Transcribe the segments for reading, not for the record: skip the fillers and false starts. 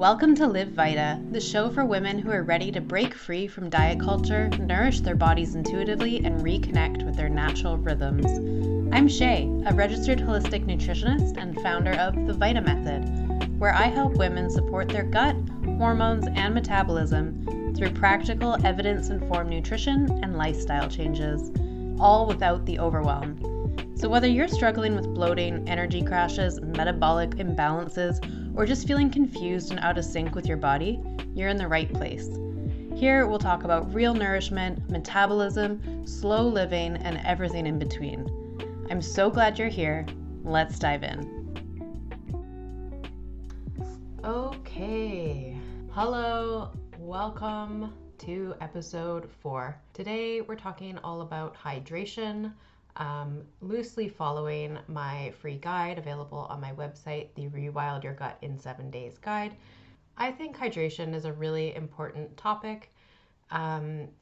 Welcome to Live Vita, the show for women who are ready to break free from diet culture, nourish their bodies intuitively, and reconnect with their natural rhythms. I'm Shay, a registered holistic nutritionist and founder of the Vita Method, where I help women support their gut, hormones, and metabolism through practical, evidence-informed nutrition and lifestyle changes, all without the overwhelm. So whether you're struggling with bloating, energy crashes, metabolic imbalances, or just feeling confused and out of sync with your body, you're in the right place. Here we'll talk about real nourishment, metabolism, slow living, and everything in between. I'm so glad you're here. Let's dive in. Okay. Hello. Welcome to episode 4. Today we're talking all about hydration. Loosely following my free guide available on my website, the Rewild Your Gut in 7 Days guide. I think hydration is a really important topic.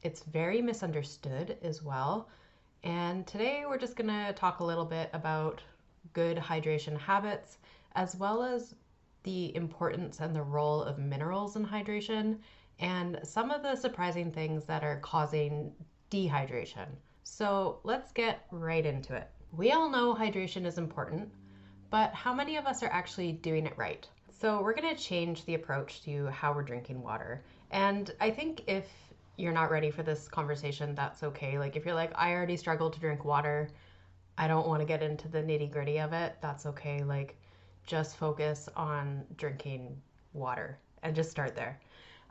It's very misunderstood as well. And today we're just going to talk a little bit about good hydration habits, as well as the importance and the role of minerals in hydration, and some of the surprising things that are causing dehydration. So let's get right into it. We all know hydration is important, but how many of us are actually doing it right? So we're going to change the approach to how we're drinking water. And I think if you're not ready for this conversation, that's okay. Like if you're like, I already struggle to drink water, I don't want to get into the nitty-gritty of it, that's okay. Like just focus on drinking water and just start there.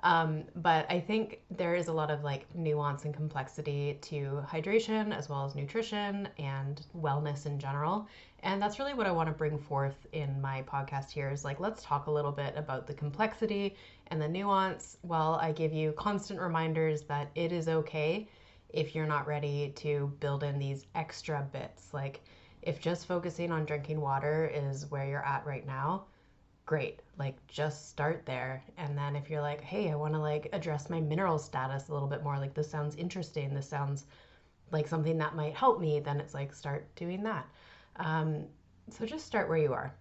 But I think there is a lot of like nuance and complexity to hydration as well as nutrition and wellness in general. And that's really what I want to bring forth in my podcast here is like, let's talk a little bit about the complexity and the nuance while I give you constant reminders that it is okay if you're not ready to build in these extra bits. Like if just focusing on drinking water is where you're at right now, great, like just start there. And then if you're like, hey, I want to like address my mineral status a little bit more, like this sounds interesting, this sounds like something that might help me, then it's like start doing that. So just start where you are.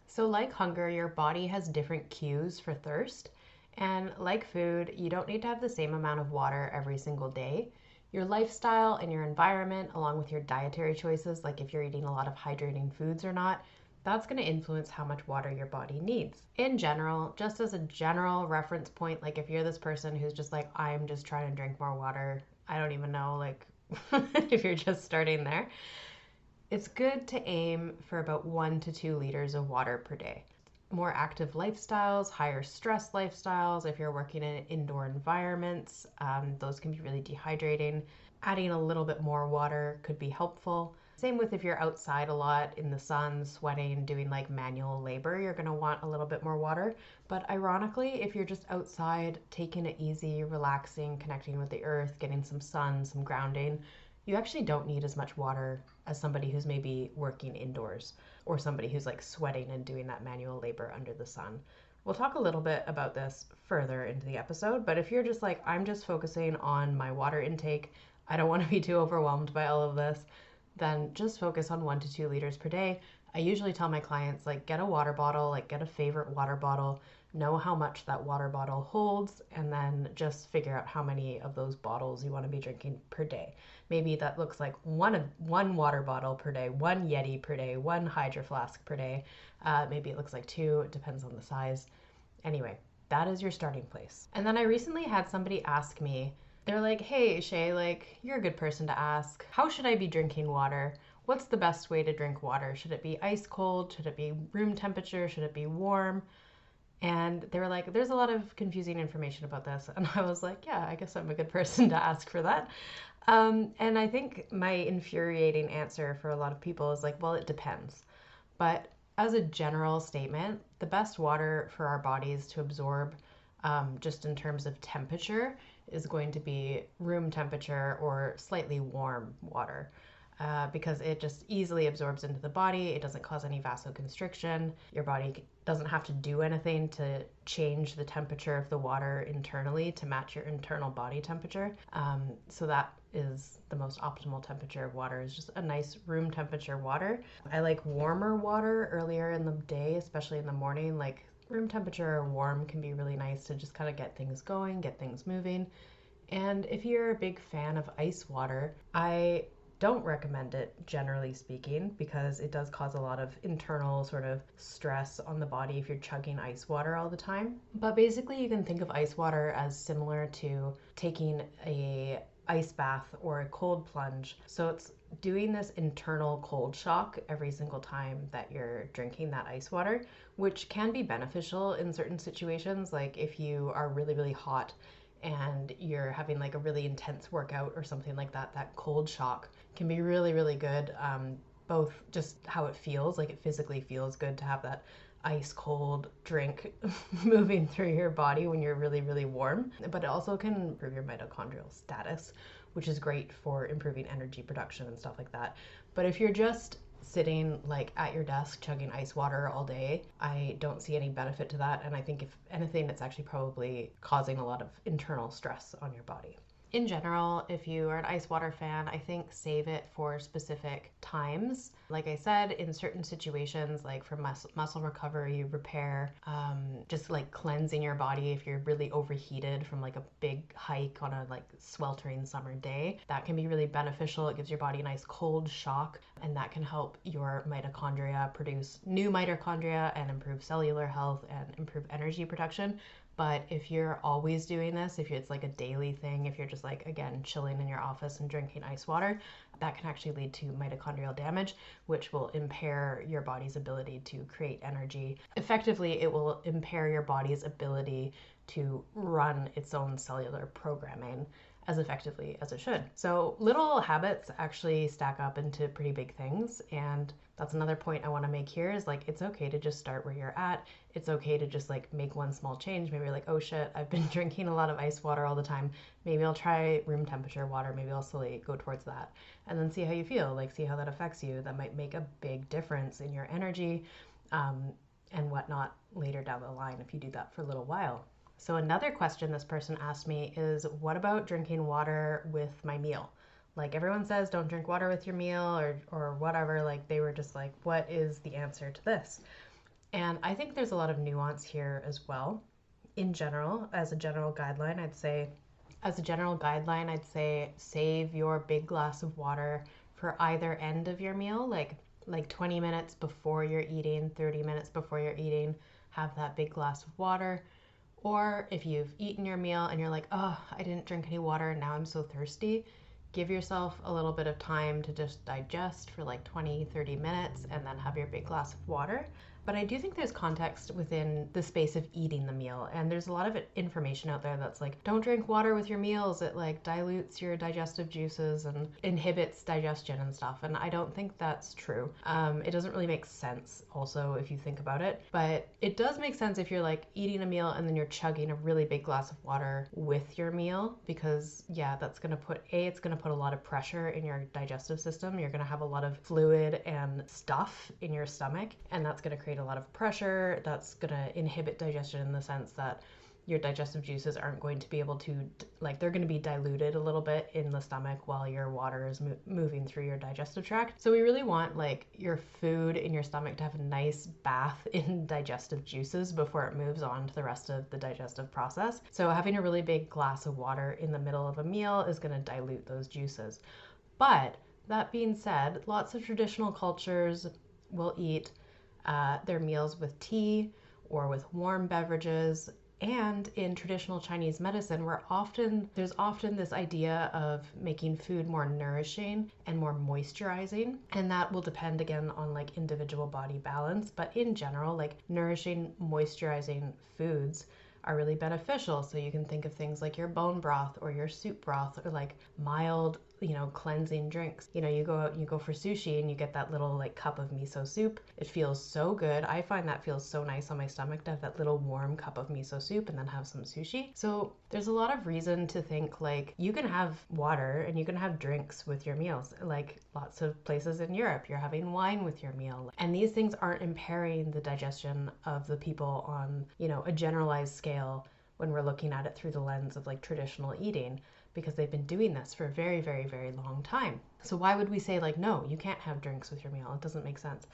So like hunger, your body has different cues for thirst, and like food, you don't need to have the same amount of water every single day. Your lifestyle and your environment, along with your dietary choices, like if you're eating a lot of hydrating foods or not, that's going to influence how much water your body needs. In general, just as a general reference point, like if you're this person who's just like, I'm just trying to drink more water, I don't even know, like if you're just starting there, it's good to aim for about 1 to 2 liters of water per day. More active lifestyles, higher stress lifestyles, if you're working in indoor environments, those can be really dehydrating. Adding a little bit more water could be helpful. Same with if you're outside a lot in the sun, sweating, doing like manual labor, you're going to want a little bit more water. But ironically, if you're just outside, taking it easy, relaxing, connecting with the earth, getting some sun, some grounding, you actually don't need as much water as somebody who's maybe working indoors or somebody who's like sweating and doing that manual labor under the sun. We'll talk a little bit about this further into the episode, but if you're just like, I'm just focusing on my water intake, I don't want to be too overwhelmed by all of this, then just focus on 1 to 2 liters per day. I usually tell my clients, like, get a water bottle, like get a favorite water bottle, know how much that water bottle holds, and then just figure out how many of those bottles you want to be drinking per day. Maybe that looks like one water bottle per day, 1 Yeti per day, 1 Hydro Flask per day. Maybe it looks like 2, it depends on the size. Anyway, that is your starting place. And then I recently had somebody ask me, they're like, hey, Shay, like, you're a good person to ask. How should I be drinking water? What's the best way to drink water? Should it be ice cold? Should it be room temperature? Should it be warm? And they were like, there's a lot of confusing information about this. And I was like, yeah, I guess I'm a good person to ask for that. And I think my infuriating answer for a lot of people is like, well, it depends. But as a general statement, the best water for our bodies to absorb, just in terms of temperature, is going to be room temperature or slightly warm water, because it just easily absorbs into the body. It doesn't cause any vasoconstriction. Your body doesn't have to do anything to change the temperature of the water internally to match your internal body temperature. So that is the most optimal temperature of water, is just a nice room temperature water. I like warmer water earlier in the day, especially in the morning, like room temperature or warm can be really nice to just kind of get things going, get things moving. And if you're a big fan of ice water, I don't recommend it, generally speaking, because it does cause a lot of internal sort of stress on the body if you're chugging ice water all the time. But basically, you can think of ice water as similar to taking a ice bath or a cold plunge. So it's doing this internal cold shock every single time that you're drinking that ice water, which can be beneficial in certain situations, like if you are really, really hot and you're having like a really intense workout or something like that, that cold shock can be really, really good. Both just how it feels, like it physically feels good to have that ice cold drink moving through your body when you're really, really warm, but it also can improve your mitochondrial status, which is great for improving energy production and stuff like that. But if you're just sitting like at your desk chugging ice water all day, I don't see any benefit to that. And I think if anything, it's actually probably causing a lot of internal stress on your body. In general, if you are an ice water fan, I think save it for specific times. Like I said, in certain situations, like for muscle recovery, repair, just like cleansing your body if you're really overheated from like a big hike on a like sweltering summer day, that can be really beneficial. It gives your body a nice cold shock, and that can help your mitochondria produce new mitochondria and improve cellular health and improve energy production. But if you're always doing this, if it's like a daily thing, if you're just like, again, chilling in your office and drinking ice water, that can actually lead to mitochondrial damage, which will impair your body's ability to create energy. Effectively, it will impair your body's ability to run its own cellular programming as effectively as it should. So little habits actually stack up into pretty big things. And that's another point I want to make here is like, it's okay to just start where you're at. It's okay to just like make one small change. Maybe you're like, oh shit, I've been drinking a lot of ice water all the time. Maybe I'll try room temperature water. Maybe I'll slowly go towards that and then see how you feel, like see how that affects you. That might make a big difference in your energy and whatnot later down the line if you do that for a little while. So another question this person asked me is, what about drinking water with my meal? Like everyone says, don't drink water with your meal or whatever. Like they were just like, what is the answer to this? And I think there's a lot of nuance here as well. In general, as a general guideline, I'd say save your big glass of water for either end of your meal, like 20 minutes before you're eating, 30 minutes before you're eating, have that big glass of water. Or if you've eaten your meal and you're like, oh, I didn't drink any water, now I'm so thirsty, give yourself a little bit of time to just digest for like 20, 30 minutes and then have your big glass of water. But I do think there's context within the space of eating the meal. And there's a lot of information out there that's like, don't drink water with your meals. It like dilutes your digestive juices and inhibits digestion and stuff. And I don't think that's true. It doesn't really make sense also if you think about it. But it does make sense if you're like eating a meal and then you're chugging a really big glass of water with your meal, because yeah, that's going to put a lot of pressure in your digestive system. You're going to have a lot of fluid and stuff in your stomach, and that's going to create a lot of pressure. That's going to inhibit digestion in the sense that your digestive juices aren't going to be able to, like, they're going to be diluted a little bit in the stomach while your water is moving through your digestive tract. So we really want like your food in your stomach to have a nice bath in digestive juices before it moves on to the rest of the digestive process. So having a really big glass of water in the middle of a meal is going to dilute those juices. But that being said, lots of traditional cultures will eat their meals with tea or with warm beverages. And in traditional Chinese medicine, there's often this idea of making food more nourishing and more moisturizing. And that will depend again on like individual body balance. But in general, like nourishing, moisturizing foods are really beneficial. So you can think of things like your bone broth or your soup broth or like mild, cleansing drinks. You go out and you go for sushi and you get that little like cup of miso soup. It feels so good. I find that feels so nice on my stomach to have that little warm cup of miso soup and then have some sushi. So there's a lot of reason to think like you can have water and you can have drinks with your meals. Like lots of places in Europe, you're having wine with your meal. And these things aren't impairing the digestion of the people on, a generalized scale when we're looking at it through the lens of like traditional eating, because they've been doing this for a very, very, very long time. So why would we say like, no, you can't have drinks with your meal? It doesn't make sense.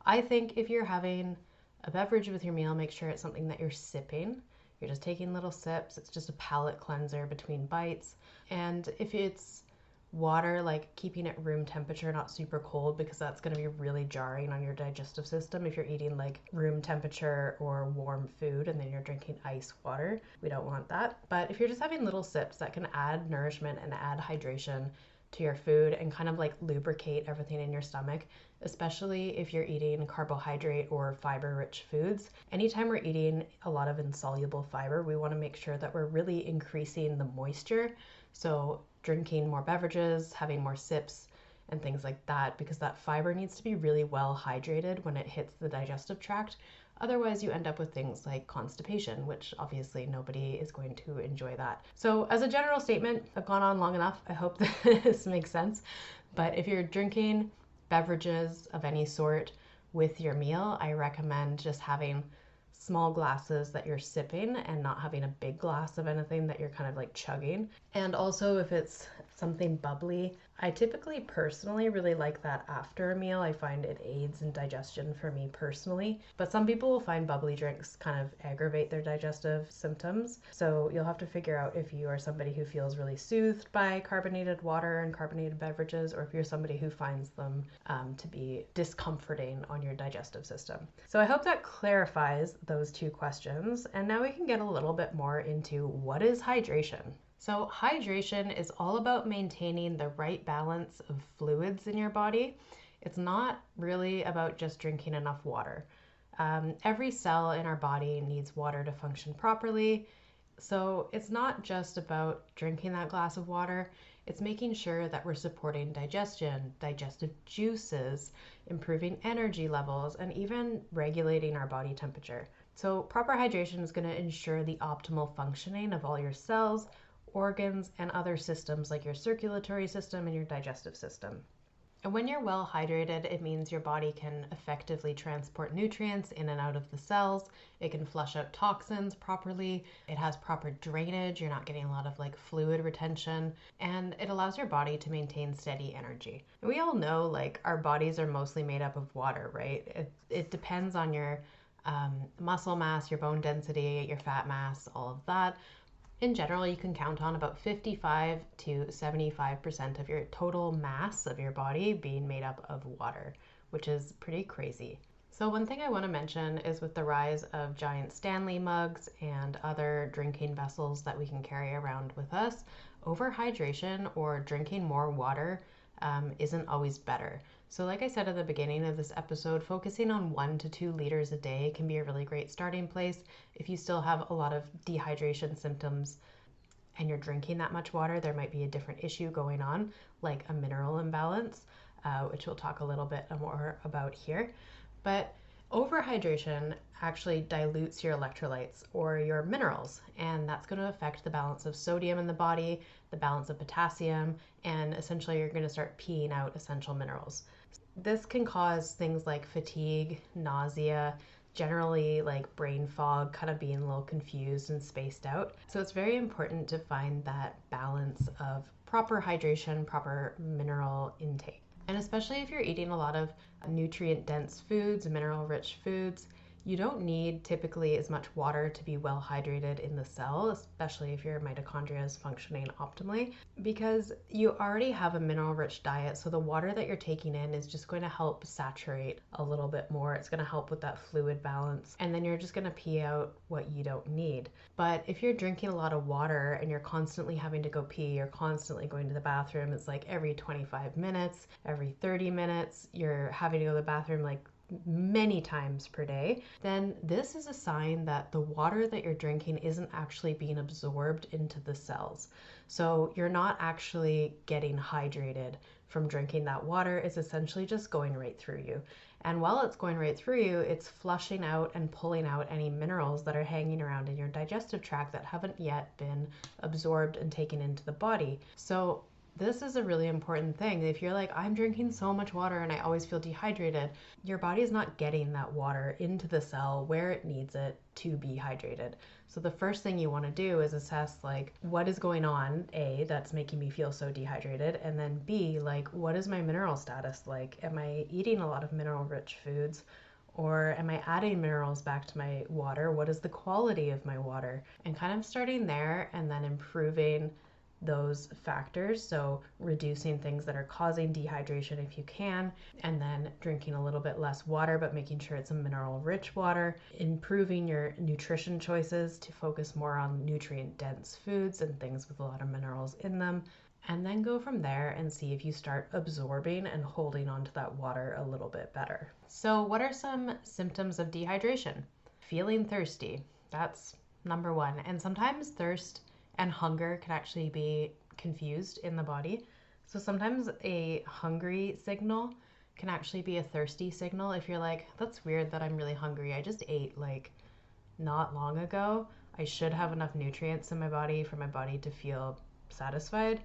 I think if you're having a beverage with your meal, make sure it's something that you're sipping. You're just taking little sips. It's just a palate cleanser between bites. And if it's water, like keeping it room temperature, not super cold, because that's going to be really jarring on your digestive system if you're eating like room temperature or warm food and then you're drinking ice water. We don't want that. But if you're just having little sips, that can add nourishment and add hydration to your food and kind of like lubricate everything in your stomach, especially if you're eating carbohydrate or fiber rich foods. Anytime we're eating a lot of insoluble fiber, we want to make sure that we're really increasing the moisture. So drinking more beverages, having more sips and things like that, because that fiber needs to be really well hydrated when it hits the digestive tract. Otherwise, you end up with things like constipation, which obviously nobody is going to enjoy that. So as a general statement, I've gone on long enough. I hope this makes sense. But if you're drinking beverages of any sort with your meal, I recommend just having small glasses that you're sipping and not having a big glass of anything that you're kind of like chugging. And also if it's something bubbly, I typically personally really like that after a meal. I find it aids in digestion for me personally, but some people will find bubbly drinks kind of aggravate their digestive symptoms. So you'll have to figure out if you are somebody who feels really soothed by carbonated water and carbonated beverages, or if you're somebody who finds them to be discomforting on your digestive system. So I hope that clarifies those two questions. And now we can get a little bit more into what is hydration. So hydration is all about maintaining the right balance of fluids in your body. It's not really about just drinking enough water. Every cell in our body needs water to function properly. So it's not just about drinking that glass of water. It's making sure that we're supporting digestion, digestive juices, improving energy levels, and even regulating our body temperature. So proper hydration is going to ensure the optimal functioning of all your cells, organs, and other systems like your circulatory system and your digestive system. And when you're well hydrated, it means your body can effectively transport nutrients in and out of the cells. It can flush out toxins properly. It has proper drainage. You're not getting a lot of like fluid retention, and it allows your body to maintain steady energy. And we all know like our bodies are mostly made up of water, right? It depends on your muscle mass, your bone density, your fat mass, all of that. In general, you can count on about 55 to 75% of your total mass of your body being made up of water, which is pretty crazy. So one thing I want to mention is with the rise of giant Stanley mugs and other drinking vessels that we can carry around with us, overhydration or drinking more water isn't always better. So like I said at the beginning of this episode, focusing on 1 to 2 liters a day can be a really great starting place. If you still have a lot of dehydration symptoms and you're drinking that much water, there might be a different issue going on, like a mineral imbalance, which we'll talk a little bit more about here. But overhydration actually dilutes your electrolytes or your minerals, and that's going to affect the balance of sodium in the body, the balance of potassium, and essentially you're going to start peeing out essential minerals. This can cause things like fatigue, nausea, generally like brain fog, kind of being a little confused and spaced out. So it's very important to find that balance of proper hydration, proper mineral intake. And especially if you're eating a lot of nutrient-dense foods, mineral-rich foods, you don't need typically as much water to be well hydrated in the cell, especially if your mitochondria is functioning optimally, because you already have a mineral-rich diet. So the water that you're taking in is just going to help saturate a little bit more. It's going to help with that fluid balance, and then you're just going to pee out what you don't need. But if you're drinking a lot of water and you're constantly having to go pee, you're constantly going to the bathroom, it's like every 25 minutes, every 30 minutes, you're having to go to the bathroom like many times per day, then this is a sign that the water that you're drinking isn't actually being absorbed into the cells. So you're not actually getting hydrated from drinking that water. It's essentially just going right through you. And while it's going right through you, it's flushing out and pulling out any minerals that are hanging around in your digestive tract that haven't yet been absorbed and taken into the body. So this is a really important thing. If you're like, I'm drinking so much water and I always feel dehydrated, your body is not getting that water into the cell where it needs it to be hydrated. So the first thing you want to do is assess like, what is going on, A, that's making me feel so dehydrated, and then B, like, what is my mineral status like? Am I eating a lot of mineral rich foods? Or am I adding minerals back to my water? What is the quality of my water? And kind of starting there and then improving those factors. So reducing things that are causing dehydration if you can, and then drinking a little bit less water, but making sure it's a mineral rich water. Improving your nutrition choices to focus more on nutrient dense foods and things with a lot of minerals in them. And then go from there and see if you start absorbing and holding onto that water a little bit better. So, what are some symptoms of dehydration? Feeling thirsty. That's number one. And sometimes thirst and hunger can actually be confused in the body. So, sometimes a hungry signal can actually be a thirsty signal. If you're like, that's weird that I'm really hungry. I just ate like not long ago. I should have enough nutrients in my body for my body to feel satisfied.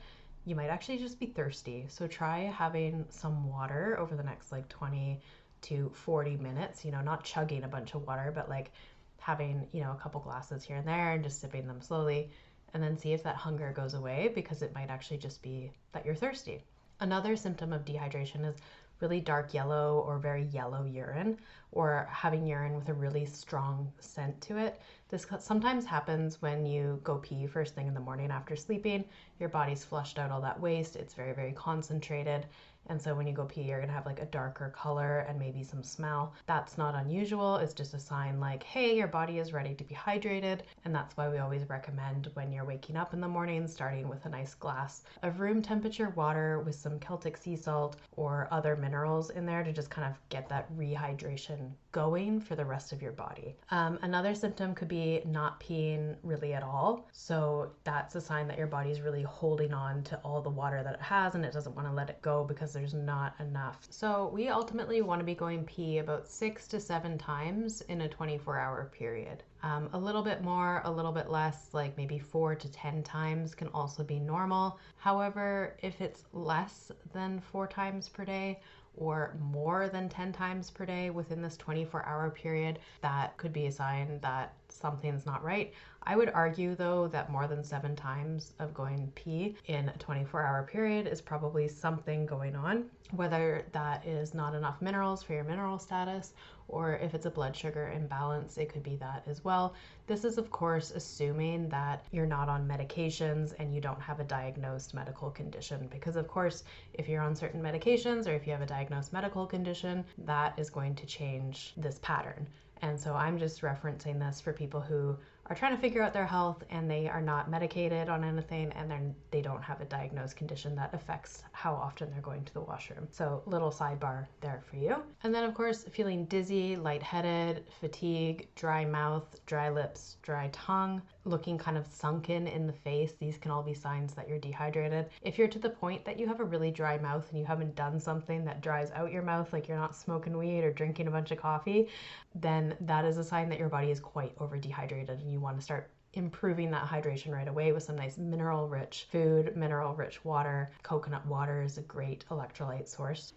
You might actually just be thirsty. So try having some water over the next like 20 to 40 minutes, not chugging a bunch of water, but like having, a couple glasses here and there and just sipping them slowly, and then see if that hunger goes away, because it might actually just be that you're thirsty. Another symptom of dehydration is really dark yellow or very yellow urine, or having urine with a really strong scent to it. This sometimes happens when you go pee first thing in the morning after sleeping. Your body's flushed out all that waste. It's very, very concentrated. And so when you go pee, you're going to have like a darker color and maybe some smell. That's not unusual. It's just a sign like, hey, your body is ready to be hydrated. And that's why we always recommend, when you're waking up in the morning, starting with a nice glass of room temperature water with some Celtic sea salt or other minerals in there to just kind of get that rehydration going for the rest of your body. Another symptom could be not peeing really at all. So that's a sign that your body's really holding on to all the water that it has and it doesn't want to let it go because there's not enough. So we ultimately want to be going pee about 6 to 7 times in a 24-hour period. A little bit more, a little bit less, like maybe 4 to 10 times can also be normal. However, if it's less than 4 times per day or more than 10 times per day within this 24-hour period, that could be a sign that something's not right. I would argue, though, that more than 7 times of going pee in a 24-hour period is probably something going on, whether that is not enough minerals for your mineral status, or if it's a blood sugar imbalance, it could be that as well. This is, of course, assuming that you're not on medications and you don't have a diagnosed medical condition, because, of course, if you're on certain medications or if you have a diagnosed medical condition, that is going to change this pattern. And so I'm just referencing this for people who are trying to figure out their health and they are not medicated on anything and they don't have a diagnosed condition that affects how often they're going to the washroom. So little sidebar there for you. And then, of course, feeling dizzy, lightheaded, fatigue, dry mouth, dry lips, dry tongue, looking kind of sunken in the face. These can all be signs that you're dehydrated. If you're to the point that you have a really dry mouth and you haven't done something that dries out your mouth, like you're not smoking weed or drinking a bunch of coffee, then that is a sign that your body is quite over dehydrated and you want to start improving that hydration right away with some nice mineral rich food, mineral rich water. Coconut water is a great electrolyte source.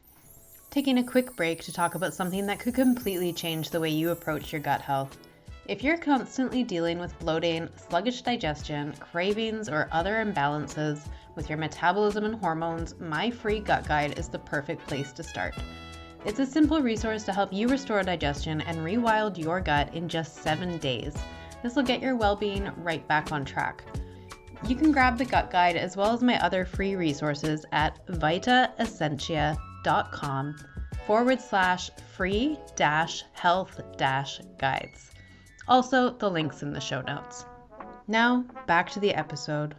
Taking a quick break to talk about something that could completely change the way you approach your gut health. If you're constantly dealing with bloating, sluggish digestion, cravings, or other imbalances with your metabolism and hormones, my free gut guide is the perfect place to start. It's a simple resource to help you restore digestion and rewild your gut in just 7 days. This will get your well-being right back on track. You can grab the gut guide as well as my other free resources at vitaessentia.com/free-health-guides. Also, the links in the show notes. Now, back to the episode.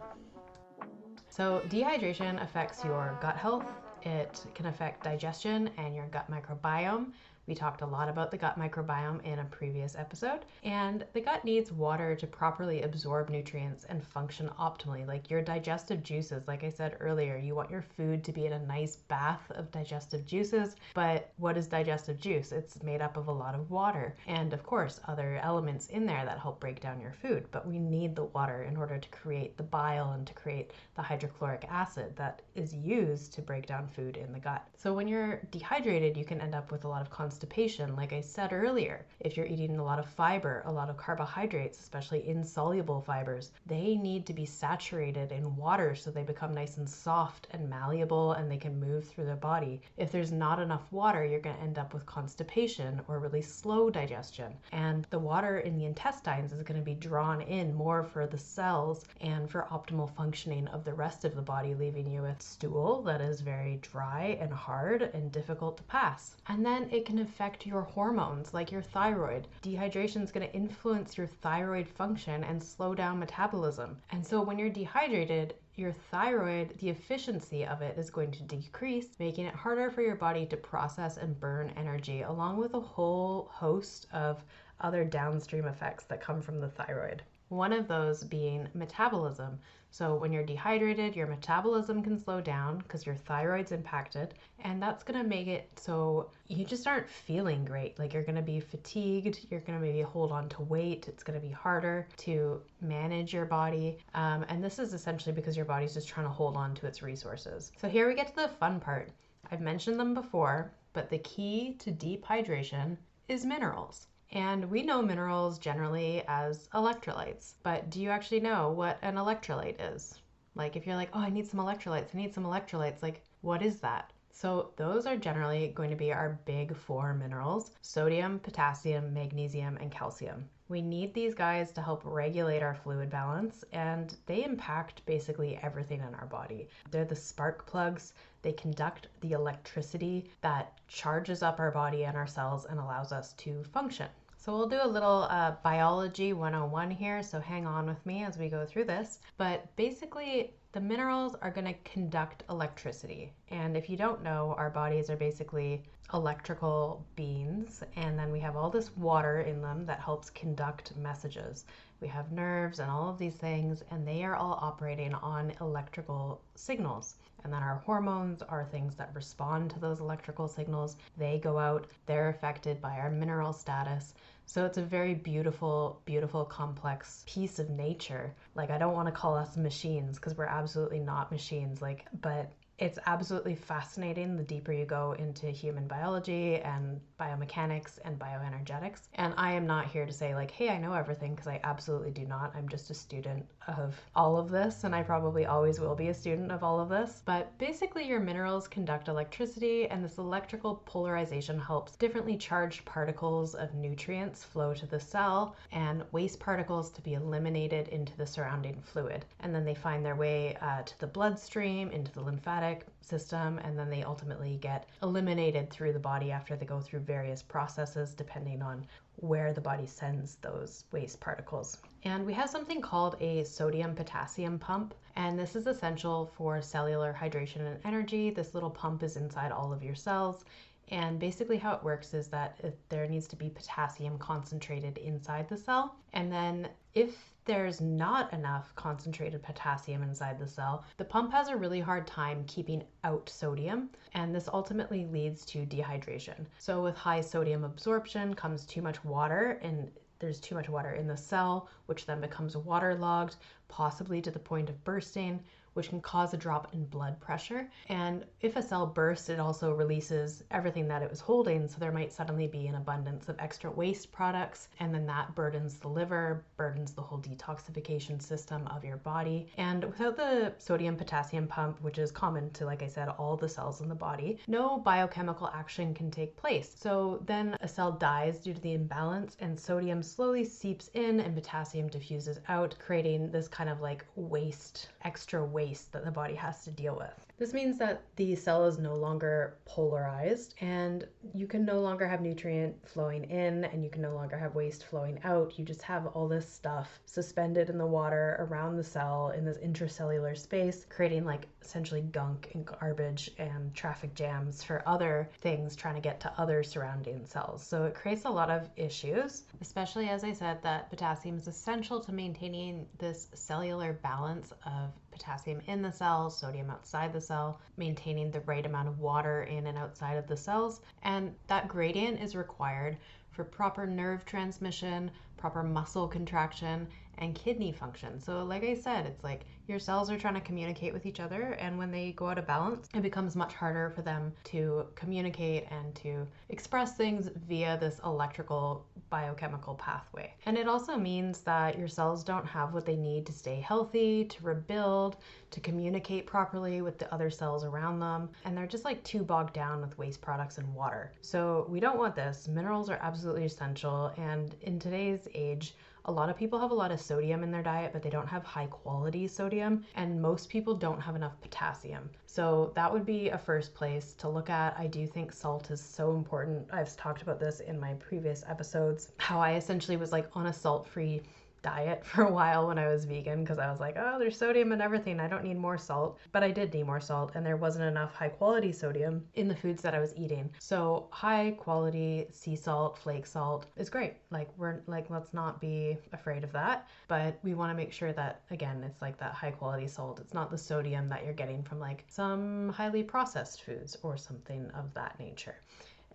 So, dehydration affects your gut health. It can affect digestion and your gut microbiome. We talked a lot about the gut microbiome in a previous episode. And the gut needs water to properly absorb nutrients and function optimally. Like your digestive juices, like I said earlier, you want your food to be in a nice bath of digestive juices. But what is digestive juice? It's made up of a lot of water and, of course, other elements in there that help break down your food. But we need the water in order to create the bile and to create the hydrochloric acid that is used to break down food in the gut. So when you're dehydrated, you can end up with a lot of constipation constipation, like I said earlier. If you're eating a lot of fiber, a lot of carbohydrates, especially insoluble fibers, they need to be saturated in water so they become nice and soft and malleable and they can move through the body. If there's not enough water, you're going to end up with constipation or really slow digestion. And the water in the intestines is going to be drawn in more for the cells and for optimal functioning of the rest of the body, leaving you with stool that is very dry and hard and difficult to pass. And then it can affect your hormones, like your thyroid. Dehydration is going to influence your thyroid function and slow down metabolism. And so when you're dehydrated, your thyroid, the efficiency of it is going to decrease, making it harder for your body to process and burn energy, along with a whole host of other downstream effects that come from the thyroid. One of those being metabolism. So when you're dehydrated, your metabolism can slow down because your thyroid's impacted, and that's going to make it so you just aren't feeling great. Like you're going to be fatigued, you're going to maybe hold on to weight, it's going to be harder to manage your body, and this is essentially because your body's just trying to hold on to its resources. So here we get to the fun part. I've mentioned them before, but the key to deep hydration is minerals. And we know minerals generally as electrolytes, but do you actually know what an electrolyte is? Like if you're like, oh, I need some electrolytes, like what is that? So those are generally going to be our big four minerals: sodium, potassium, magnesium, and calcium. We need these guys to help regulate our fluid balance, and they impact basically everything in our body. They're the spark plugs. They conduct the electricity that charges up our body and our cells and allows us to function. So we'll do a little biology 101 here, so hang on with me as we go through this. But basically, the minerals are going to conduct electricity. And if you don't know, our bodies are basically electrical beings, and then we have all this water in them that helps conduct messages. We have nerves and all of these things, and they are all operating on electrical signals. And then our hormones are things that respond to those electrical signals. They go out, they're affected by our mineral status. So it's a very beautiful, beautiful, complex piece of nature. Like, I don't want to call us machines because we're absolutely not machines, but it's absolutely fascinating the deeper you go into human biology and biomechanics and bioenergetics. And I am not here to say like, hey, I know everything, because I absolutely do not. I'm just a student of all of this, and I probably always will be a student of all of this. But basically your minerals conduct electricity, and this electrical polarization helps differently charged particles of nutrients flow to the cell and waste particles to be eliminated into the surrounding fluid. And then they find their way to the bloodstream, into the lymphatic system, and then they ultimately get eliminated through the body after they go through various processes depending on where the body sends those waste particles. And we have something called a sodium-potassium pump, and this is essential for cellular hydration and energy. This little pump is inside all of your cells, and basically how it works is that there needs to be potassium concentrated inside the cell, and then if there's not enough concentrated potassium inside the cell, the pump has a really hard time keeping out sodium, and this ultimately leads to dehydration. So with high sodium absorption comes too much water, and there's too much water in the cell, which then becomes waterlogged, possibly to the point of bursting, which can cause a drop in blood pressure. And if a cell bursts, it also releases everything that it was holding, so there might suddenly be an abundance of extra waste products, and then that burdens the liver, burdens the whole detoxification system of your body. And without the sodium-potassium pump, which is common to, like I said, all the cells in the body, no biochemical action can take place. So then a cell dies due to the imbalance, and sodium slowly seeps in and potassium diffuses out, creating this kind of like waste, extra waste that the body has to deal with. This means that the cell is no longer polarized, and you can no longer have nutrient flowing in, and you can no longer have waste flowing out. You just have all this stuff suspended in the water around the cell in this intracellular space, creating like essentially gunk and garbage and traffic jams for other things trying to get to other surrounding cells. So it creates a lot of issues, especially as I said that potassium is essential to maintaining this cellular balance of potassium in the cell, sodium outside the cell, maintaining the right amount of water in and outside of the cells. And that gradient is required for proper nerve transmission, proper muscle contraction, and kidney function. So like I said, it's like your cells are trying to communicate with each other, and when they go out of balance, it becomes much harder for them to communicate and to express things via this electrical biochemical pathway. And it also means that your cells don't have what they need to stay healthy, to rebuild, to communicate properly with the other cells around them, and they're just like too bogged down with waste products and water. So we don't want this. Minerals are absolutely essential, and in today's age, a lot of people have a lot of sodium in their diet, but they don't have high quality sodium, and most people don't have enough potassium. So that would be a first place to look at. I do think salt is so important. I've talked about this in my previous episodes, how I essentially was like on a salt-free diet for a while when I was vegan, because I was like, oh, there's sodium in everything, I don't need more salt. But I did need more salt, and there wasn't enough high quality sodium in the foods that I was eating. So high quality sea salt, flake salt is great. Let's not be afraid of that, but we want to make sure that, again, it's like that high quality salt. It's not the sodium that you're getting from like some highly processed foods or something of that nature.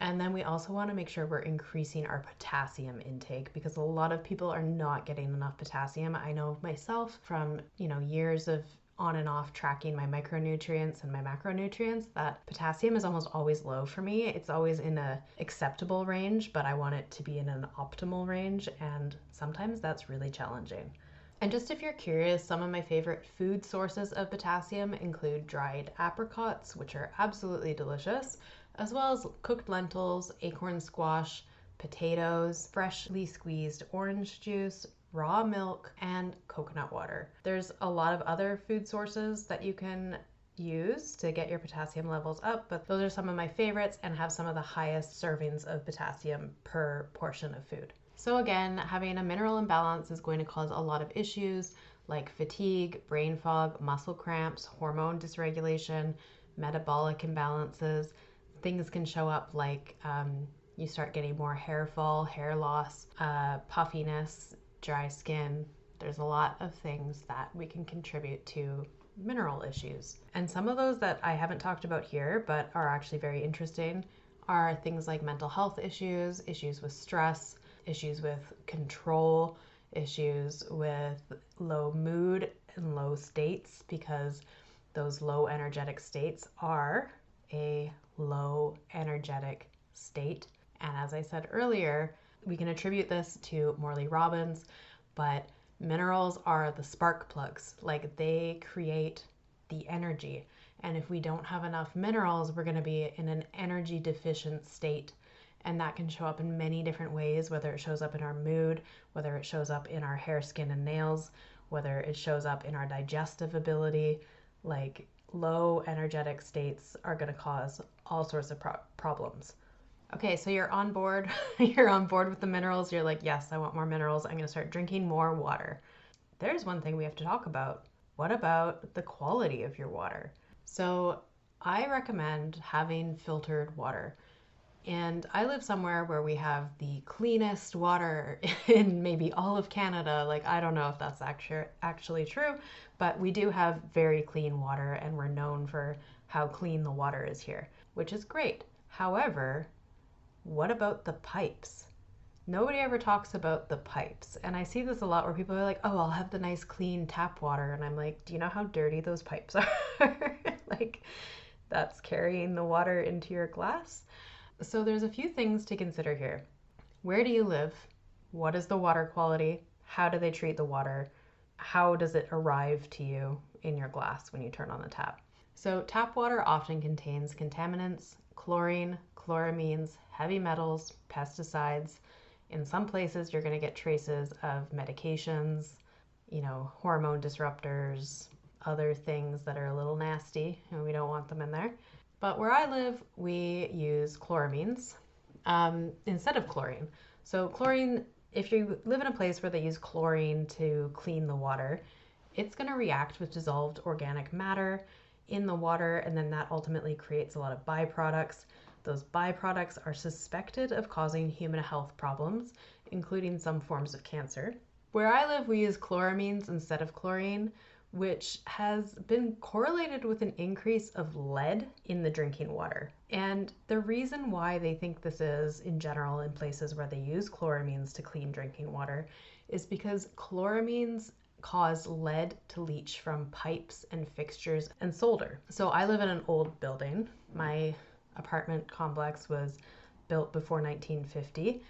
And then we also want to make sure we're increasing our potassium intake, because a lot of people are not getting enough potassium. I know myself from, years of on and off tracking my micronutrients and my macronutrients, that potassium is almost always low for me. It's always in a acceptable range, but I want it to be in an optimal range, and sometimes that's really challenging. And just if you're curious, some of my favorite food sources of potassium include dried apricots, which are absolutely delicious, as well as cooked lentils, acorn squash, potatoes, freshly squeezed orange juice, raw milk, and coconut water. There's a lot of other food sources that you can use to get your potassium levels up, but those are some of my favorites and have some of the highest servings of potassium per portion of food. So again, having a mineral imbalance is going to cause a lot of issues like fatigue, brain fog, muscle cramps, hormone dysregulation, metabolic imbalances. Things can show up like you start getting more hair fall, hair loss, puffiness, dry skin. There's a lot of things that we can contribute to mineral issues. And some of those that I haven't talked about here, but are actually very interesting, are things like mental health issues, issues with stress, issues with control, issues with low mood and low states, because those low energetic states are a low energetic state. And as I said earlier, we can attribute this to Morley Robbins, but minerals are the spark plugs. Like, they create the energy. And if we don't have enough minerals, we're going to be in an energy deficient state. And that can show up in many different ways, whether it shows up in our mood, whether it shows up in our hair, skin, and nails, whether it shows up in our digestive ability. Like, low energetic states are going to cause all sorts of problems. Okay, so you're on board. You're on board with the minerals. You're like, yes, I want more minerals. I'm going to start drinking more water. There's one thing we have to talk about. What about the quality of your water? So I recommend having filtered water. And I live somewhere where we have the cleanest water in maybe all of Canada. Like, I don't know if that's actually true, but we do have very clean water, and we're known for how clean the water is here, which is great. However, what about the pipes? Nobody ever talks about the pipes. And I see this a lot where people are like, oh, I'll have the nice clean tap water. And I'm like, do you know how dirty those pipes are? Like, that's carrying the water into your glass. So there's a few things to consider here. Where do you live? What is the water quality? How do they treat the water? How does it arrive to you in your glass when you turn on the tap? So tap water often contains contaminants, chlorine, chloramines, heavy metals, pesticides. In some places, you're going to get traces of medications, hormone disruptors, other things that are a little nasty, and we don't want them in there. But where I live, we use chloramines instead of chlorine. So chlorine, if you live in a place where they use chlorine to clean the water, it's going to react with dissolved organic matter in the water, and then that ultimately creates a lot of byproducts. Those byproducts are suspected of causing human health problems, including some forms of cancer. Where I live, we use chloramines instead of chlorine, which has been correlated with an increase of lead in the drinking water. And the reason why they think this is, in general, in places where they use chloramines to clean drinking water, is because chloramines cause lead to leach from pipes and fixtures and solder. So I live in an old building. My apartment complex was built before 1950.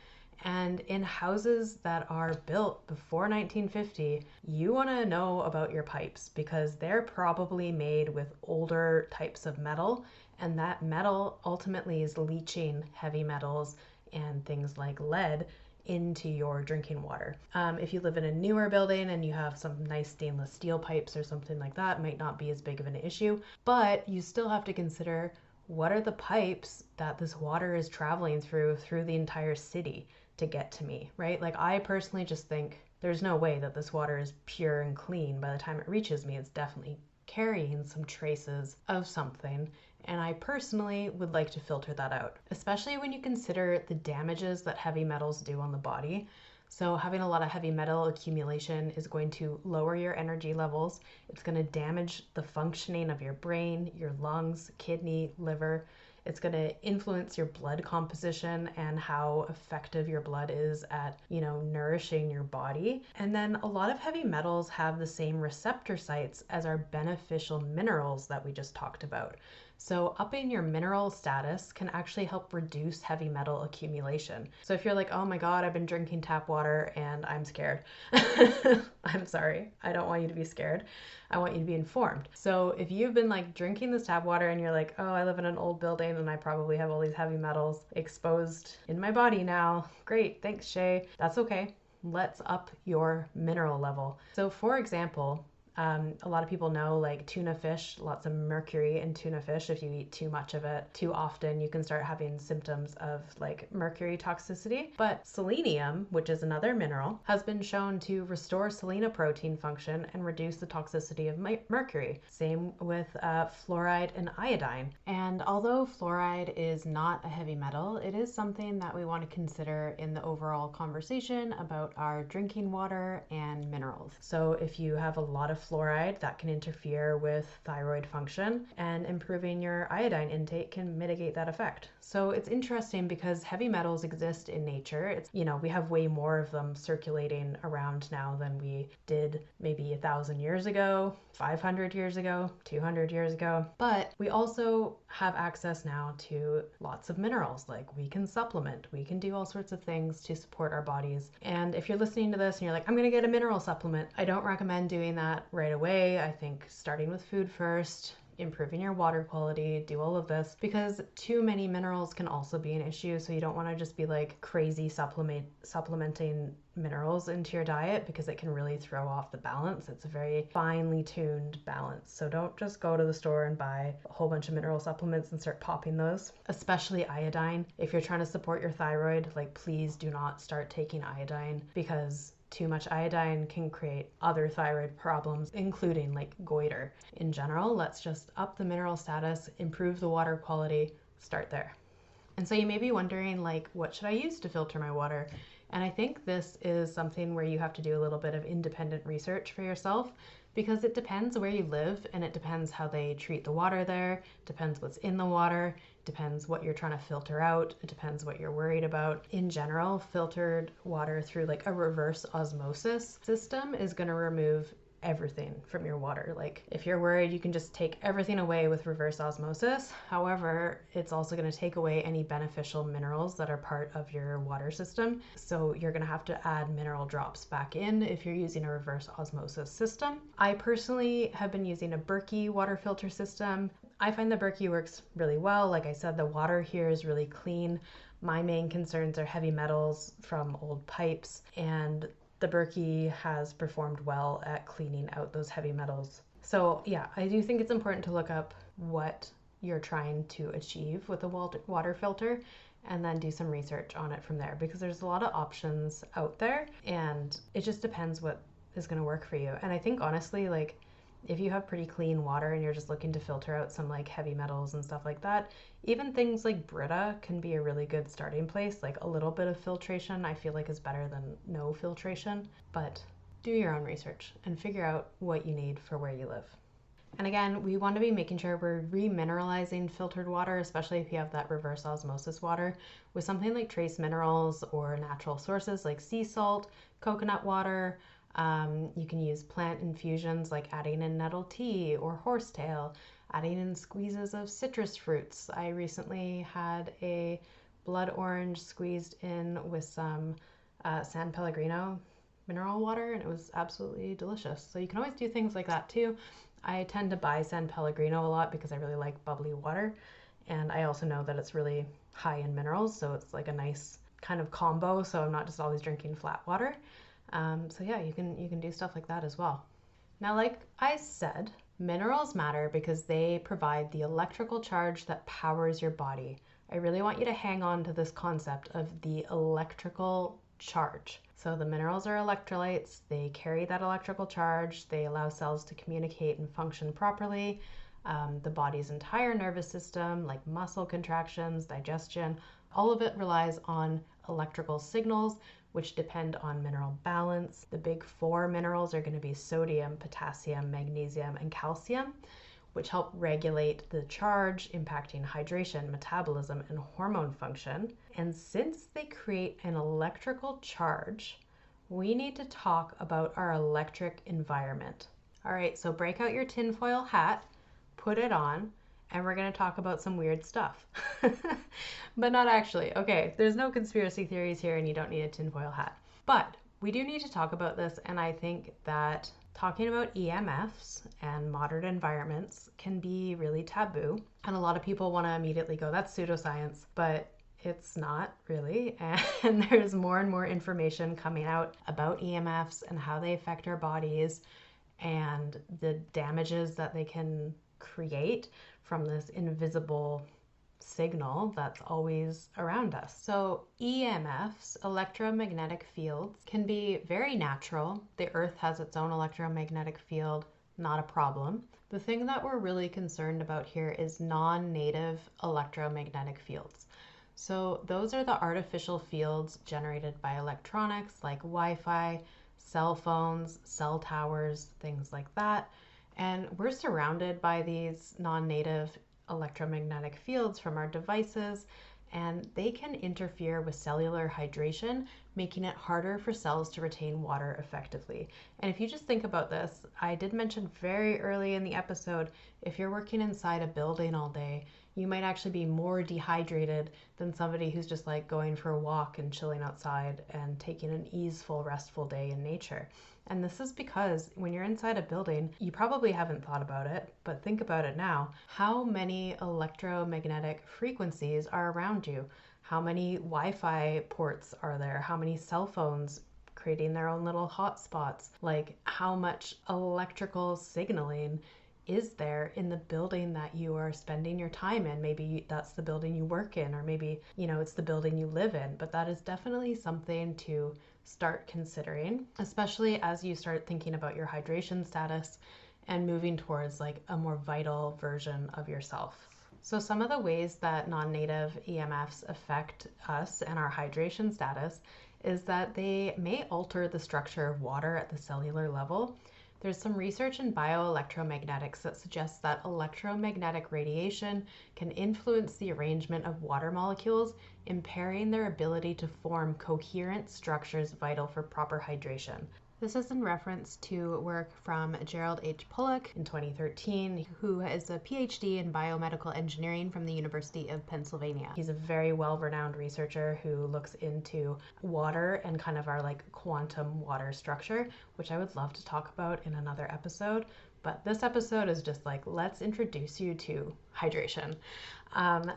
And in houses that are built before 1950, you want to know about your pipes because they're probably made with older types of metal, and that metal ultimately is leaching heavy metals and things like lead into your drinking water. If you live in a newer building and you have some nice stainless steel pipes or something like that, it might not be as big of an issue, but you still have to consider what are the pipes that this water is traveling through the entire city to get to me, right? Like I personally just think there's no way that this water is pure and clean. By the time it reaches me, it's definitely carrying some traces of something. And I personally would like to filter that out, especially when you consider the damages that heavy metals do on the body. So having a lot of heavy metal accumulation is going to lower your energy levels. It's going to damage the functioning of your brain, your lungs, kidney, liver. It's going to influence your blood composition and how effective your blood is at, nourishing your body. And then a lot of heavy metals have the same receptor sites as our beneficial minerals that we just talked about. So upping your mineral status can actually help reduce heavy metal accumulation. So if you're like, oh my God, I've been drinking tap water and I'm scared. I'm sorry. I don't want you to be scared. I want you to be informed. So if you've been like drinking this tap water and you're like, oh, I live in an old building and I probably have all these heavy metals exposed in my body now. Great. Thanks, Shay. That's okay. Let's up your mineral level. So for example, a lot of people know like tuna fish, lots of mercury in tuna fish. If you eat too much of it too often, you can start having symptoms of like mercury toxicity. But selenium, which is another mineral, has been shown to restore selenoprotein function and reduce the toxicity of mercury. Same with fluoride and iodine. And although fluoride is not a heavy metal, it is something that we want to consider in the overall conversation about our drinking water and minerals. So if you have a lot of fluoride, that can interfere with thyroid function, and improving your iodine intake can mitigate that effect. So it's interesting because heavy metals exist in nature. It's, we have way more of them circulating around now than we did maybe 1,000 years ago, 500 years ago, 200 years ago. But we also have access now to lots of minerals. Like we can supplement, we can do all sorts of things to support our bodies. And if you're listening to this and you're like, I'm going to get a mineral supplement, I don't recommend doing that right away. I think starting with food first, improving your water quality, do all of this, because too many minerals can also be an issue. So you don't want to just be like crazy supplementing minerals into your diet, because it can really throw off the balance. It's a very finely tuned balance. So don't just go to the store and buy a whole bunch of mineral supplements and start popping those, especially iodine. If you're trying to support your thyroid, like please do not start taking iodine, because too much iodine can create other thyroid problems, including like goiter. In general, let's just up the mineral status, improve the water quality, start there. And so you may be wondering, like, what should I use to filter my water? And I think this is something where you have to do a little bit of independent research for yourself, because it depends where you live and it depends how they treat the water there, depends what's in the water, depends what you're trying to filter out, it depends what you're worried about. In general, filtered water through like a reverse osmosis system is going to remove everything from your water. Like if you're worried, you can just take everything away with reverse osmosis. However, it's also going to take away any beneficial minerals that are part of your water system. So you're going to have to add mineral drops back in if you're using a reverse osmosis system. I personally have been using a Berkey water filter system. I find the Berkey works really well. Like I said, the water here is really clean. My main concerns are heavy metals from old pipes, and the Berkey has performed well at cleaning out those heavy metals. So yeah, I do think it's important to look up what you're trying to achieve with a water filter and then do some research on it from there, because there's a lot of options out there and it just depends what is going to work for you. And I think honestly, like if you have pretty clean water and you're just looking to filter out some like heavy metals and stuff like that, even things like Brita can be a really good starting place. Like a little bit of filtration I feel like is better than no filtration. But do your own research and figure out what you need for where you live. And again, we want to be making sure we're remineralizing filtered water, especially if you have that reverse osmosis water, with something like trace minerals or natural sources like sea salt, coconut water. You can use plant infusions like adding in nettle tea or horsetail, adding in squeezes of citrus fruits. I recently had a blood orange squeezed in with some San Pellegrino mineral water, and it was absolutely delicious. So you can always do things like that too. I tend to buy San Pellegrino a lot because I really like bubbly water, and I also know that it's really high in minerals, so it's like a nice kind of combo, so I'm not just always drinking flat water. So yeah, you can do stuff like that as well. Now, like I said, minerals matter because they provide the electrical charge that powers your body. I really want you to hang on to this concept of the electrical charge. So the minerals are electrolytes. They carry that electrical charge. They allow cells to communicate and function properly. The body's entire nervous system, like muscle contractions, digestion, all of it relies on electrical signals, which depend on mineral balance. The big four minerals are going to be sodium, potassium, magnesium, and calcium, which help regulate the charge, impacting hydration, metabolism, and hormone function. And since they create an electrical charge, we need to talk about our electric environment. All right, so break out your tinfoil hat, put it on, and we're going to talk about some weird stuff. But not actually. Okay, there's no conspiracy theories here, and you don't need a tinfoil hat. But we do need to talk about this, and I think that talking about EMFs and modern environments can be really taboo. And a lot of people want to immediately go, that's pseudoscience, but it's not really. And there's more and more information coming out about EMFs and how they affect our bodies and the damages that they can create from this invisible signal that's always around us. So EMFs, electromagnetic fields, can be very natural. The earth has its own electromagnetic field, not a problem. The thing that we're really concerned about here is non-native electromagnetic fields. So those are the artificial fields generated by electronics like Wi-Fi, cell phones, cell towers, things like that. And we're surrounded by these non-native electromagnetic fields from our devices, and they can interfere with cellular hydration, making it harder for cells to retain water effectively. And if you just think about this, I did mention very early in the episode, if you're working inside a building all day, you might actually be more dehydrated than somebody who's just like going for a walk and chilling outside and taking an easeful, restful day in nature. And this is because when you're inside a building, you probably haven't thought about it, but think about it now. How many electromagnetic frequencies are around you? How many Wi-Fi ports are there? How many cell phones creating their own little hotspots? Like, how much electrical signaling is there in the building that you are spending your time in? Maybe that's the building you work in, or maybe, it's the building you live in, but that is definitely something to start considering, especially as you start thinking about your hydration status and moving towards like a more vital version of yourself. So some of the ways that non-native EMFs affect us and our hydration status is that they may alter the structure of water at the cellular level. There's some research in bioelectromagnetics that suggests that electromagnetic radiation can influence the arrangement of water molecules, impairing their ability to form coherent structures vital for proper hydration. This is in reference to work from Gerald H. Pollack in 2013, who is a PhD in biomedical engineering from the University of Pennsylvania. He's a very well-renowned researcher who looks into water and kind of our like quantum water structure, which I would love to talk about in another episode. But this episode is just like, let's introduce you to hydration.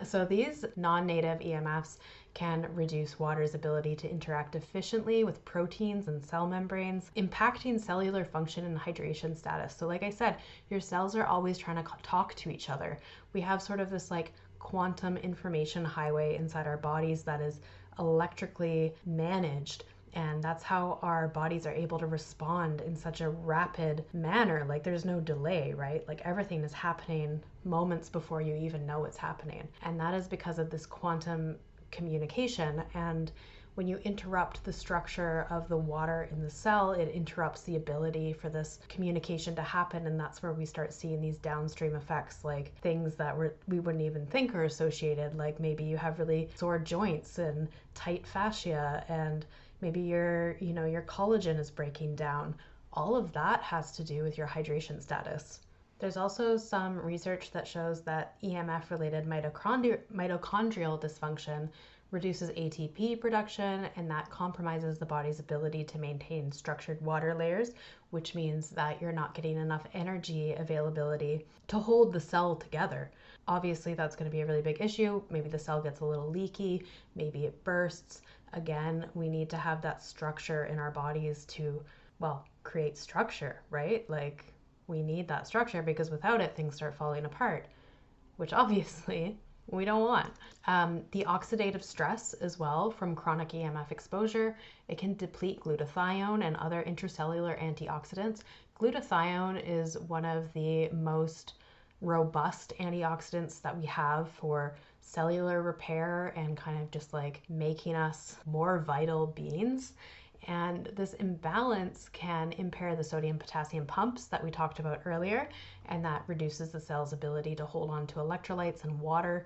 So these non-native EMFs can reduce water's ability to interact efficiently with proteins and cell membranes, impacting cellular function and hydration status. So like I said, your cells are always trying to talk to each other. We have sort of this like quantum information highway inside our bodies that is electrically managed. And that's how our bodies are able to respond in such a rapid manner. Like there's no delay, right? Like everything is happening moments before you even know it's happening. And that is because of this quantum communication. And when you interrupt the structure of the water in the cell, it interrupts the ability for this communication to happen. And that's where we start seeing these downstream effects, like things that we wouldn't even think are associated. Like maybe you have really sore joints and tight fascia, and maybe your collagen is breaking down. All of that has to do with your hydration status. There's also some research that shows that EMF-related mitochondrial dysfunction reduces ATP production, and that compromises the body's ability to maintain structured water layers, which means that you're not getting enough energy availability to hold the cell together. Obviously, that's going to be a really big issue. Maybe the cell gets a little leaky, maybe it bursts. Again, we need to have that structure in our bodies to, create structure, right? Like, we need that structure because without it, things start falling apart, which obviously we don't want. The oxidative stress as well from chronic EMF exposure, it can deplete glutathione and other intracellular antioxidants. Glutathione is one of the most robust antioxidants that we have for cellular repair and kind of just like making us more vital beings. And this imbalance can impair the sodium-potassium pumps that we talked about earlier, and that reduces the cell's ability to hold on to electrolytes and water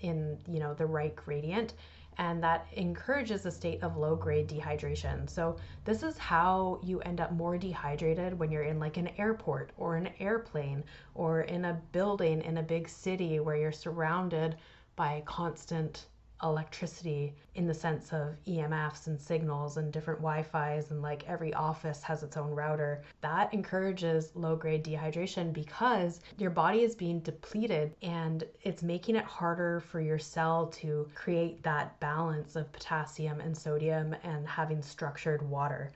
in the right gradient, and that encourages a state of low-grade dehydration. So this is how you end up more dehydrated when you're in like an airport or an airplane or in a building in a big city where you're surrounded by constant electricity in the sense of EMFs and signals and different Wi-Fis, and like every office has its own router. That encourages low-grade dehydration because your body is being depleted and it's making it harder for your cell to create that balance of potassium and sodium and having structured water.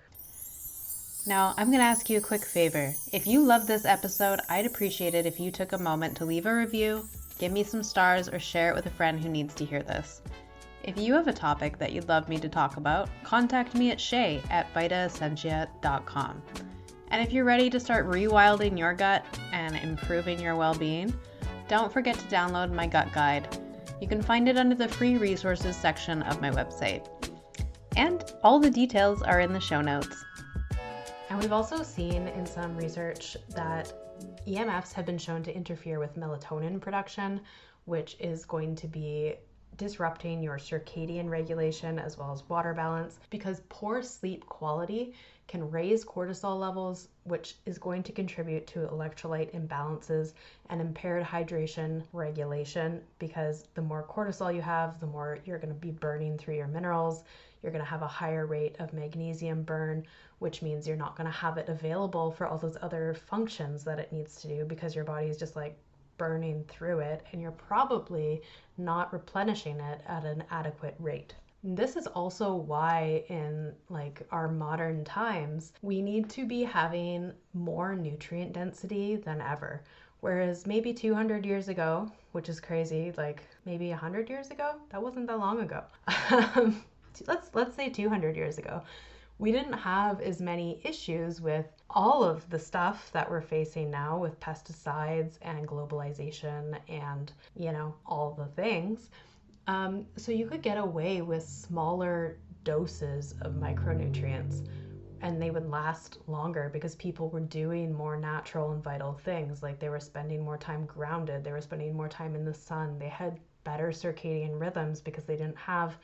Now, I'm going to ask you a quick favor. If you love this episode, I'd appreciate it if you took a moment to leave a review, give me some stars, or share it with a friend who needs to hear this. If you have a topic that you'd love me to talk about, contact me at shay@vitaessentia.com. And if you're ready to start rewilding your gut and improving your well-being, don't forget to download my gut guide. You can find it under the free resources section of my website. And all the details are in the show notes. And we've also seen in some research that EMFs have been shown to interfere with melatonin production, which is going to be disrupting your circadian regulation as well as water balance, because poor sleep quality can raise cortisol levels, which is going to contribute to electrolyte imbalances and impaired hydration regulation, because the more cortisol you have, the more you're going to be burning through your minerals. You're going to have a higher rate of magnesium burn, which means you're not going to have it available for all those other functions that it needs to do, because your body is just like burning through it and you're probably not replenishing it at an adequate rate. This is also why in like our modern times, we need to be having more nutrient density than ever. Whereas maybe 200 years ago, which is crazy, like maybe 100 years ago, that wasn't that long ago. Let's say 200 years ago, we didn't have as many issues with all of the stuff that we're facing now with pesticides and globalization and, all the things. So you could get away with smaller doses of micronutrients and they would last longer because people were doing more natural and vital things. Like they were spending more time grounded, they were spending more time in the sun, they had better circadian rhythms because they didn't have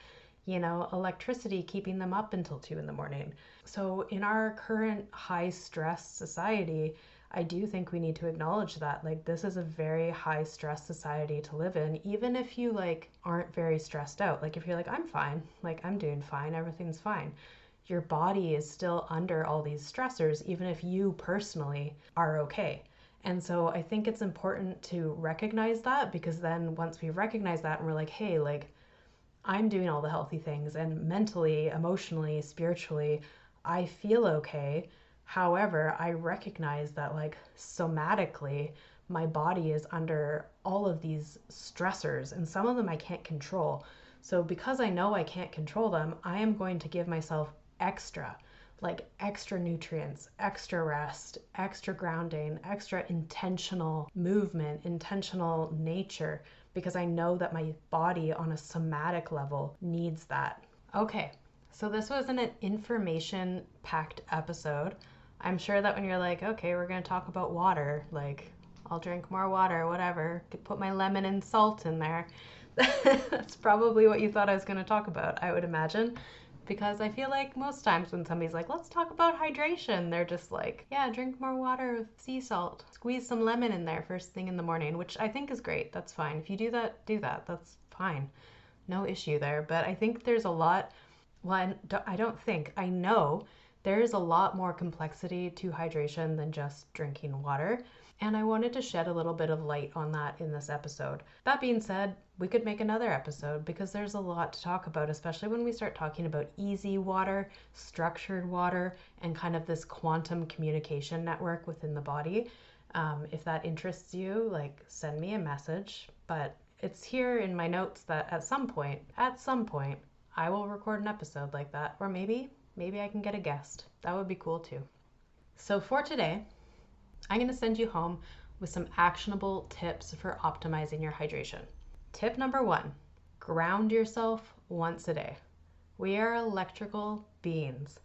electricity keeping them up until 2 a.m. So in our current high stress society, I do think we need to acknowledge that like this is a very high stress society to live in, even if you like aren't very stressed out. Like if you're like, I'm fine, like I'm doing fine, everything's fine. Your body is still under all these stressors, even if you personally are okay. And so I think it's important to recognize that, because then once we recognize that and we're like, hey, like I'm doing all the healthy things and mentally, emotionally, spiritually, I feel okay. However, I recognize that like somatically, my body is under all of these stressors and some of them I can't control. So because I know I can't control them, I am going to give myself extra nutrients, extra rest, extra grounding, extra intentional movement, intentional nature, because I know that my body on a somatic level needs that. Okay, so this was an information-packed episode. I'm sure that when you're like, okay, we're going to talk about water, like, I'll drink more water, whatever, could put my lemon and salt in there. That's probably what you thought I was going to talk about, I would imagine. Because I feel like most times when somebody's like, let's talk about hydration, they're just like, yeah, drink more water with sea salt. Squeeze some lemon in there first thing in the morning, which I think is great. That's fine. If you do that, do that. That's fine. No issue there. But I think there's a lot, well, I don't think, I know there's a lot more complexity to hydration than just drinking water. And I wanted to shed a little bit of light on that in this episode. That being said, we could make another episode because there's a lot to talk about, especially when we start talking about easy water, structured water, and kind of this quantum communication network within the body. If that interests you, like, send me a message. But it's here in my notes that at some point, I will record an episode like that. Or maybe I can get a guest. That would be cool too. So for today, I'm going to send you home with some actionable tips for optimizing your hydration. Tip number 1, ground yourself once a day. We are electrical beings.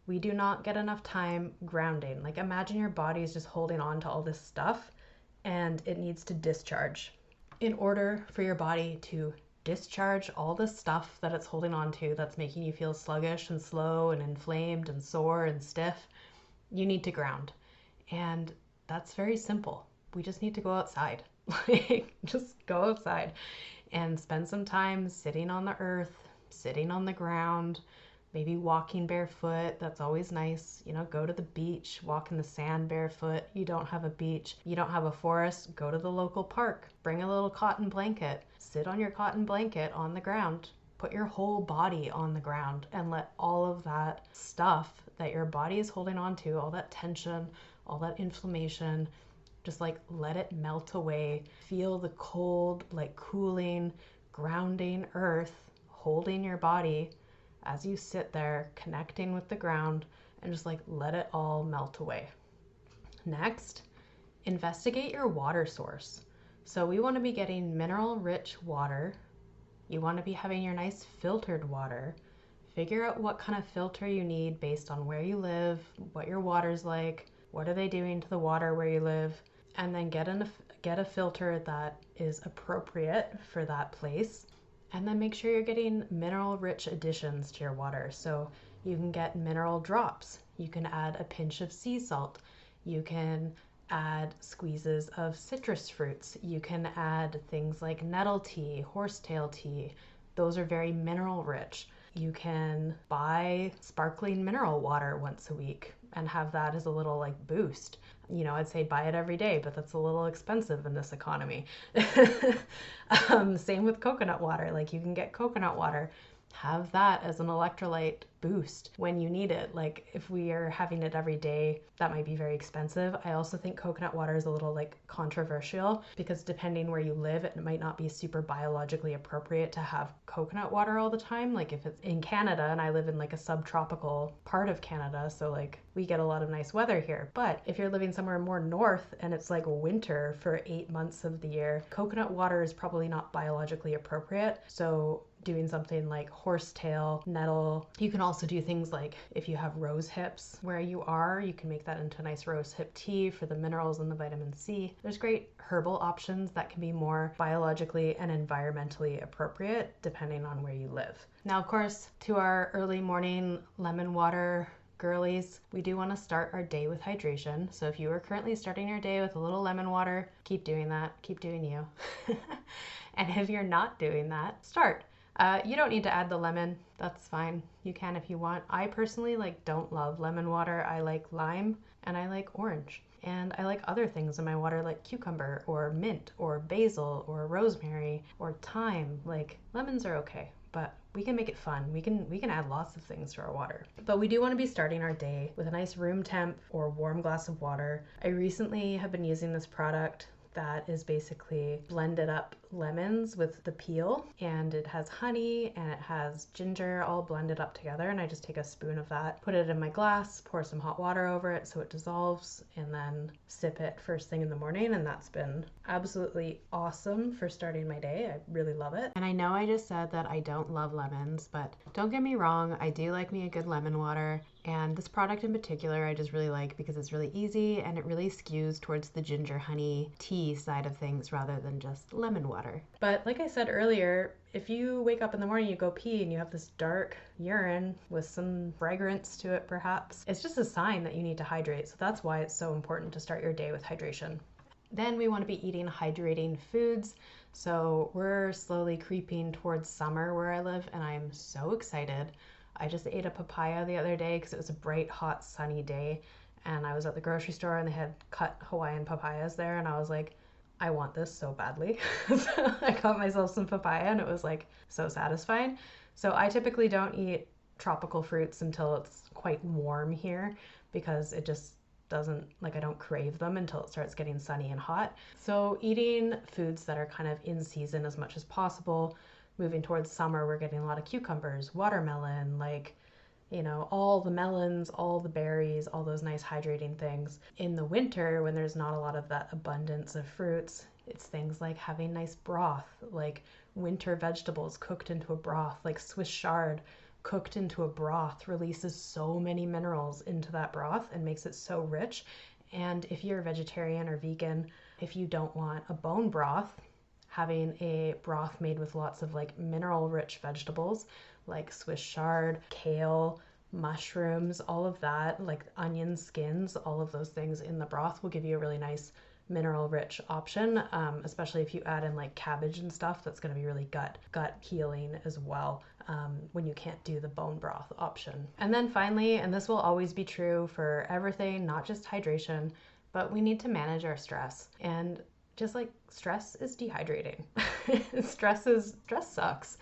We do not get enough time grounding. Like, imagine your body is just holding on to all this stuff and it needs to discharge. In order for your body to discharge all the stuff that it's holding on to that's making you feel sluggish and slow and inflamed and sore and stiff, you need to ground. And that's very simple. We just need to go outside. Like, just go outside and spend some time sitting on the earth, sitting on the ground, maybe walking barefoot. That's always nice. You know, go to the beach, walk in the sand barefoot. You don't have a beach, you don't have a forest, go to the local park. Bring a little cotton blanket. Sit on your cotton blanket on the ground. Put your whole body on the ground and let all of that stuff that your body is holding on to, all that tension, all that inflammation, just like let it melt away. Feel the cold, like cooling, grounding earth holding your body as you sit there connecting with the ground, and just like let it all melt away. Next, investigate your water source. So we want to be getting mineral rich water. You want to be having your nice filtered water. Figure out what kind of filter you need based on where you live, what your water's like, what are they doing to the water where you live, and then get a filter that is appropriate for that place. And then make sure you're getting mineral rich additions to your water. So you can get mineral drops. You can add a pinch of sea salt. You can add squeezes of citrus fruits. You can add things like nettle tea, horsetail tea. Those are very mineral rich. You can buy sparkling mineral water once a week and have that as a little like boost. You know, I'd say buy it every day, but that's a little expensive in this economy. Same with coconut water. Like, you can get coconut water, have that as an electrolyte boost when you need it. Like, if we are having it every day, that might be very expensive. I also think coconut water is a little like controversial because depending where you live, it might not be super biologically appropriate to have coconut water all the time. Like, if it's in Canada, and I live in like a subtropical part of Canada, so like we get a lot of nice weather here. But if you're living somewhere more north and it's like winter for 8 months of the year, coconut water is probably not biologically appropriate. So doing something like horsetail, nettle. You can also do things like, if you have rose hips where you are, you can make that into a nice rose hip tea for the minerals and the vitamin C. There's great herbal options that can be more biologically and environmentally appropriate depending on where you live. Now, of course, to our early morning lemon water girlies, we do want to start our day with hydration. So if you are currently starting your day with a little lemon water, keep doing that. Keep doing you. And if you're not doing that, start. You don't need to add the lemon. That's fine. You can if you want. I personally don't love lemon water. I like lime and I like orange. And I like other things in my water like cucumber or mint or basil or rosemary or thyme. Like, lemons are okay, but we can make it fun. We can add lots of things to our water. But we do want to be starting our day with a nice room temp or warm glass of water. I recently have been using this product that is basically blended up lemons with the peel, and it has honey and it has ginger all blended up together, and I just take a spoon of that, put it in my glass, pour some hot water over it so it dissolves, and then sip it first thing in the morning, and that's been absolutely awesome for starting my day. I really love it. And I know I just said that I don't love lemons, but don't get me wrong, I do like me a good lemon water. And this product in particular I just really like because it's really easy and it really skews towards the ginger honey tea side of things rather than just lemon water. But like I said earlier, if you wake up in the morning, you go pee and you have this dark urine with some fragrance to it perhaps, it's just a sign that you need to hydrate. So that's why it's so important to start your day with hydration. Then we want to be eating hydrating foods. So we're slowly creeping towards summer where I live, and I'm so excited. I just ate a papaya the other day because it was a bright, hot, sunny day, and I was at the grocery store and they had cut Hawaiian papayas there, and I was like, I want this so badly. So I got myself some papaya and it was like so satisfying. So I typically don't eat tropical fruits until it's quite warm here because it just doesn't, like, I don't crave them until it starts getting sunny and hot. So eating foods that are kind of in season as much as possible. Moving towards summer, we're getting a lot of cucumbers, watermelon, like, you know, all the melons, all the berries, all those nice hydrating things. In the winter, when there's not a lot of that abundance of fruits, it's things like having nice broth, like winter vegetables cooked into a broth, like Swiss chard cooked into a broth releases so many minerals into that broth and makes it so rich. And if you're a vegetarian or vegan, if you don't want a bone broth, having a broth made with lots of like mineral rich vegetables like Swiss chard, kale, mushrooms, all of that, like onion skins, all of those things in the broth will give you a really nice mineral rich option, especially if you add in like cabbage and stuff. That's going to be really gut healing as well when you can't do the bone broth option. And then finally, and this will always be true for everything, not just hydration, but we need to manage our stress. And just like stress is dehydrating. Stress sucks.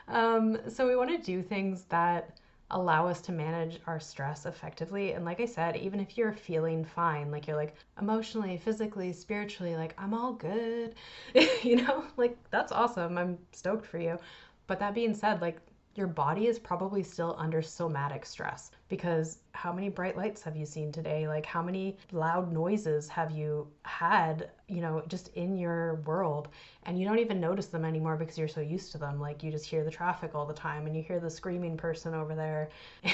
So we want to do things that allow us to manage our stress effectively. And like I said, even if you're feeling fine, like you're like emotionally, physically, spiritually, like I'm all good, you know, like that's awesome. I'm stoked for you. But that being said, like your body is probably still under somatic stress, because how many bright lights have you seen today? Like how many loud noises have you had, you know, just in your world, and you don't even notice them anymore because you're so used to them. Like you just hear the traffic all the time and you hear the screaming person over there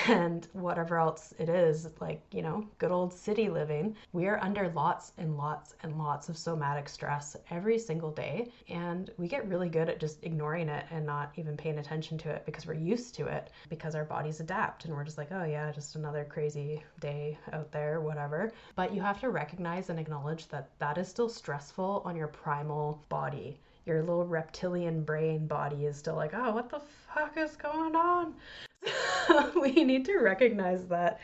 and whatever else it is, like, you know, good old city living. We are under lots and lots and lots of somatic stress every single day, and we get really good at just ignoring it and not even paying attention to it because we're used to it, because our bodies adapt and we're just like, oh yeah, just another crazy day out there, whatever. But you have to recognize and acknowledge that that is still stressful on your primal body. Your little reptilian brain body is still like, oh, what the fuck is going on? We need to recognize that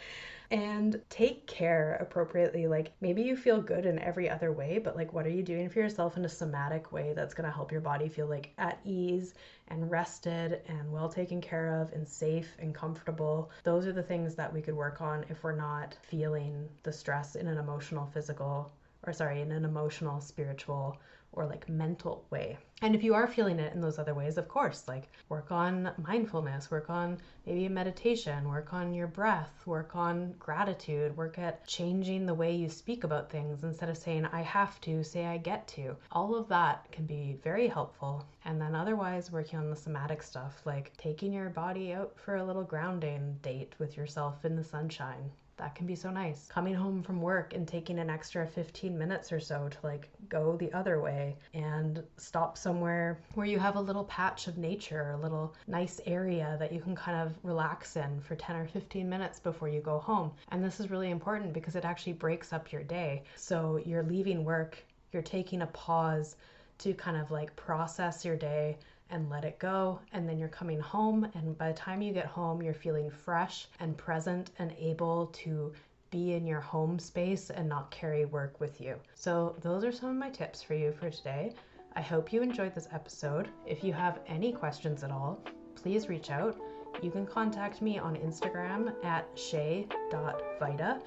and take care appropriately. Like maybe you feel good in every other way, but like what are you doing for yourself in a somatic way that's going to help your body feel like at ease and rested and well taken care of and safe and comfortable? Those are the things that we could work on if we're not feeling the stress in an emotional, spiritual, or like mental way. And if you are feeling it in those other ways, of course, like work on mindfulness, work on maybe a meditation, work on your breath, work on gratitude, work at changing the way you speak about things. Instead of saying I have to, say I get to. All of that can be very helpful. And then otherwise working on the somatic stuff, like taking your body out for a little grounding date with yourself in the sunshine. That can be so nice. Coming home from work and taking an extra 15 minutes or so to like go the other way and stop somewhere where you have a little patch of nature, a little nice area that you can kind of relax in for 10 or 15 minutes before you go home. And this is really important because it actually breaks up your day. So you're leaving work, you're taking a pause to kind of like process your day and let it go, and then you're coming home, and by the time you get home you're feeling fresh and present and able to be in your home space and not carry work with you. So those are some of my tips for you for today. I hope you enjoyed this episode. If you have any questions at all, please reach out. You can contact me on Instagram at shay.vita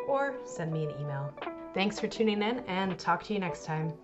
or send me an email. Thanks for tuning in, and talk to you next time.